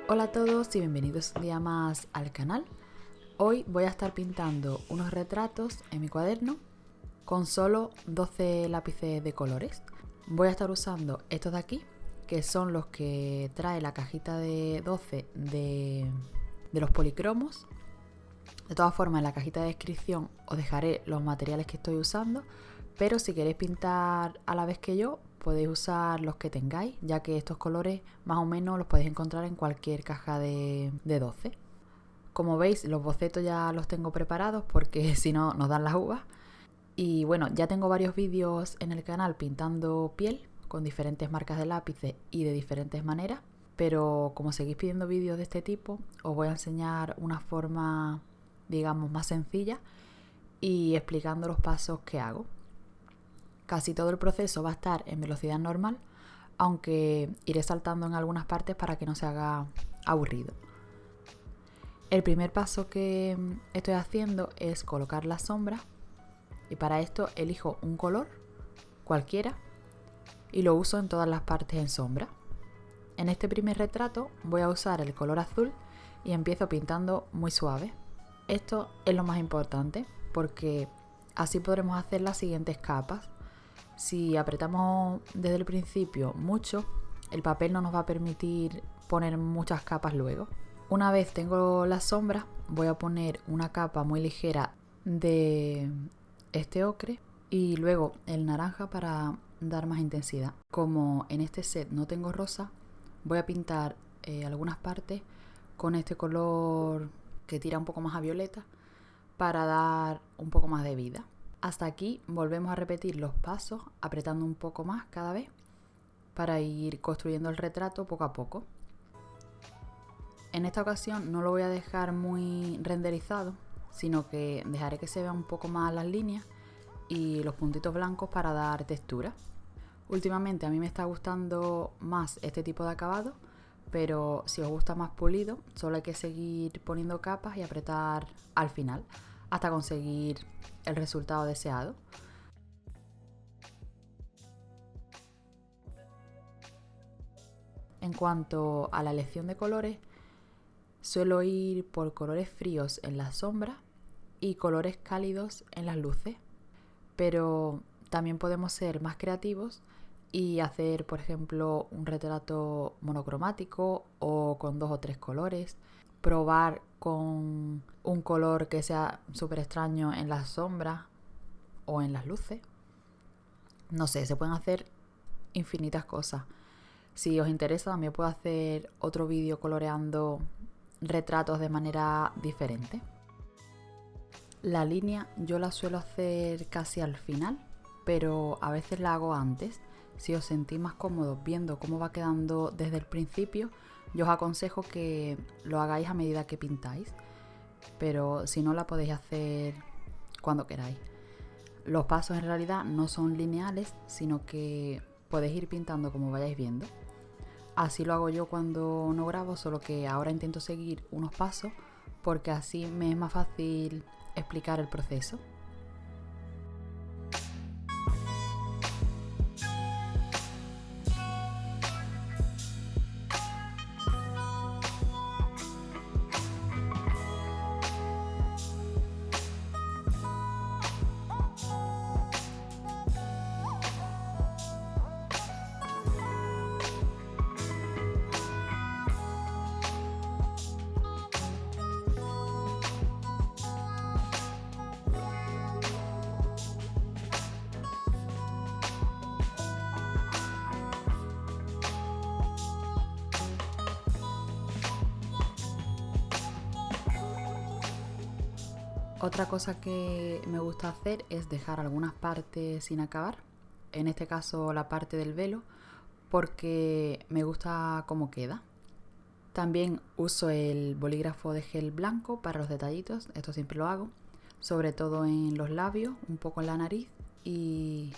Hola a todos y bienvenidos un día más al canal. Hoy voy a estar pintando unos retratos en mi cuaderno con solo 12 lápices de colores. Voy a estar usando estos de aquí, que son los que trae la cajita de 12 de los policromos. De todas formas, en la cajita de descripción os dejaré los materiales que estoy usando, pero si queréis pintar a la vez que yo, podéis usar los que tengáis, ya que estos colores más o menos los podéis encontrar en cualquier caja de 12. Como veis, los bocetos ya los tengo preparados porque si no nos dan las uvas. Y bueno, ya tengo varios vídeos en el canal pintando piel con diferentes marcas de lápices y de diferentes maneras, pero como seguís pidiendo vídeos de este tipo, os voy a enseñar una forma, digamos, más sencilla y explicando los pasos que hago. Casi todo el proceso va a estar en velocidad normal, aunque iré saltando en algunas partes para que no se haga aburrido. El primer paso que estoy haciendo es colocar la sombra, y para esto elijo un color cualquiera y lo uso en todas las partes en sombra. En este primer retrato voy a usar el color azul y empiezo pintando muy suave. Esto es lo más importante porque así podremos hacer las siguientes capas. Si apretamos desde el principio mucho, el papel no nos va a permitir poner muchas capas luego. Una vez tengo la sombra, voy a poner una capa muy ligera de este ocre y luego el naranja para dar más intensidad. Como en este set no tengo rosa, voy a pintar algunas partes con este color que tira un poco más a violeta para dar un poco más de vida. Hasta aquí volvemos a repetir los pasos apretando un poco más cada vez para ir construyendo el retrato poco a poco. En esta ocasión no lo voy a dejar muy renderizado, sino que dejaré que se vean un poco más las líneas y los puntitos blancos para dar textura. Últimamente a mí me está gustando más este tipo de acabado, pero si os gusta más pulido, solo hay que seguir poniendo capas y apretar al final hasta conseguir el resultado deseado. En cuanto a la elección de colores, suelo ir por colores fríos en las sombras y colores cálidos en las luces, pero también podemos ser más creativos y hacer, por ejemplo, un retrato monocromático o con 2 o 3 colores, probar con un color que sea súper extraño en las sombras o en las luces. No sé, se pueden hacer infinitas cosas. Si os interesa, también puedo hacer otro vídeo coloreando retratos de manera diferente. La línea yo la suelo hacer casi al final, pero a veces la hago antes. Si os sentís más cómodos viendo cómo va quedando desde el principio, yo os aconsejo que lo hagáis a medida que pintáis, pero si no, la podéis hacer cuando queráis. Los pasos en realidad no son lineales, sino que podéis ir pintando como vayáis viendo. Así lo hago yo cuando no grabo, solo que ahora intento seguir unos pasos porque así me es más fácil explicar el proceso. Otra cosa que me gusta hacer es dejar algunas partes sin acabar, en este caso la parte del velo, porque me gusta cómo queda. También uso el bolígrafo de gel blanco para los detallitos, esto siempre lo hago, sobre todo en los labios, un poco en la nariz y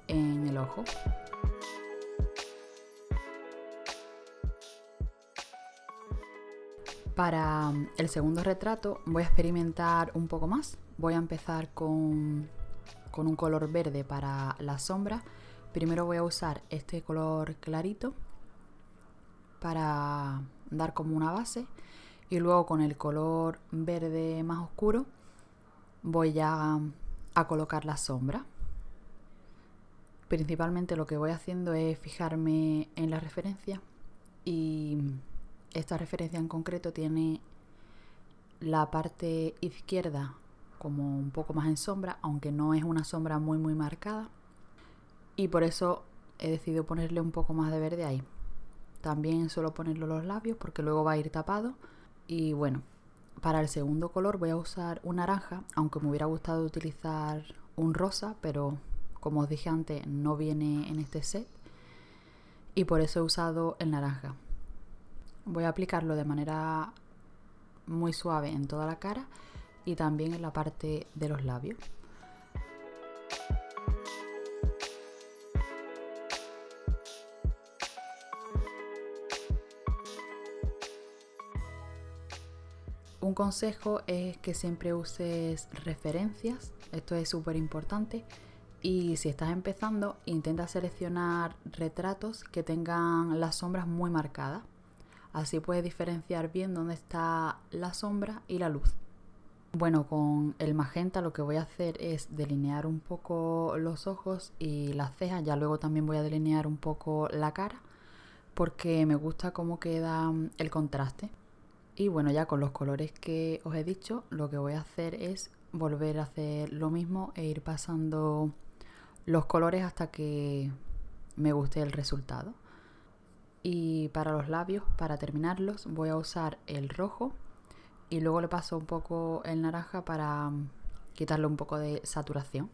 en el ojo. Para el segundo retrato voy a experimentar un poco más. Voy a empezar con un color verde para la sombra. Primero voy a usar este color clarito para dar como una base y luego con el color verde más oscuro voy ya a colocar la sombra. Principalmente lo que voy haciendo es fijarme en la referencia, y esta referencia en concreto tiene la parte izquierda como un poco más en sombra, aunque no es una sombra muy marcada, y por eso he decidido ponerle un poco más de verde ahí. También suelo ponerlo en los labios porque luego va a ir tapado. Y bueno, para el segundo color voy a usar un naranja, aunque me hubiera gustado utilizar un rosa, pero como os dije antes no viene en este set y por eso he usado el naranja. Voy a aplicarlo de manera muy suave en toda la cara y también en la parte de los labios. Un consejo es que siempre uses referencias, esto es súper importante, y si estás empezando intenta seleccionar retratos que tengan las sombras muy marcadas, así puedes diferenciar bien dónde está la sombra y la luz. Bueno, con el magenta lo que voy a hacer es delinear un poco los ojos y las cejas, ya luego también voy a delinear un poco la cara porque me gusta cómo queda el contraste. Y bueno, ya con los colores que os he dicho, lo que voy a hacer es volver a hacer lo mismo e ir pasando los colores hasta que me guste el resultado. Y para los labios, para terminarlos, voy a usar el rojo y luego le paso un poco el naranja para quitarle un poco de saturación.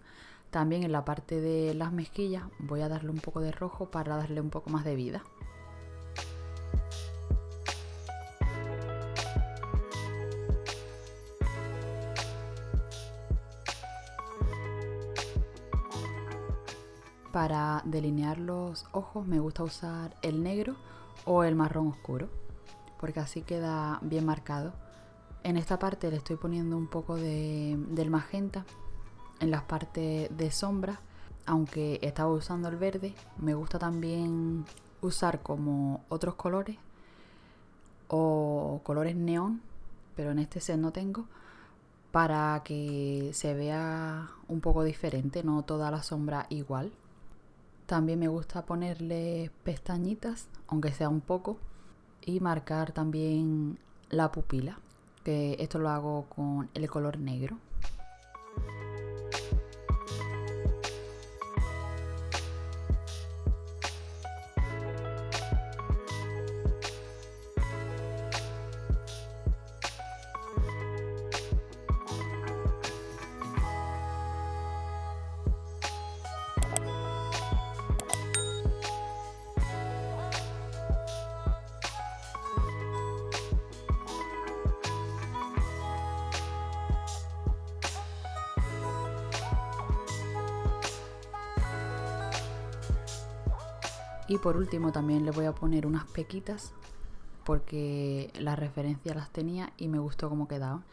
También en la parte de las mejillas voy a darle un poco de rojo para darle un poco más de vida. Para delinear los ojos me gusta usar el negro o el marrón oscuro, porque así queda bien marcado. En esta parte le estoy poniendo un poco del magenta en las partes de sombra, aunque estaba usando el verde. Me gusta también usar como otros colores o colores neón, pero en este set no tengo, para que se vea un poco diferente, no toda la sombra igual. También me gusta ponerle pestañitas, aunque sea un poco, y marcar también la pupila, que esto lo hago con el color negro. Y por último también le voy a poner unas pequitas porque las referencias las tenía y me gustó cómo quedaban.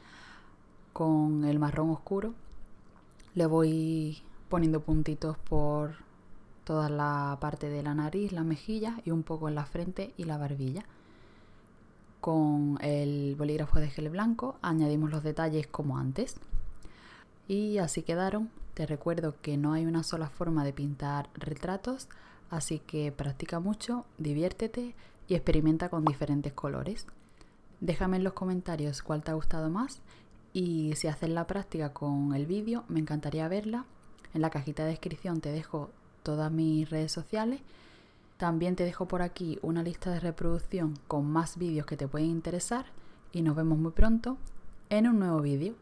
Con el marrón oscuro le voy poniendo puntitos por toda la parte de la nariz, las mejillas y un poco en la frente y la barbilla. Con el bolígrafo de gel blanco añadimos los detalles como antes. Y así quedaron. Te recuerdo que no hay una sola forma de pintar retratos, así que practica mucho, diviértete y experimenta con diferentes colores. Déjame en los comentarios cuál te ha gustado más y si haces la práctica con el vídeo me encantaría verla. En la cajita de descripción te dejo todas mis redes sociales. También te dejo por aquí una lista de reproducción con más vídeos que te pueden interesar y nos vemos muy pronto en un nuevo vídeo.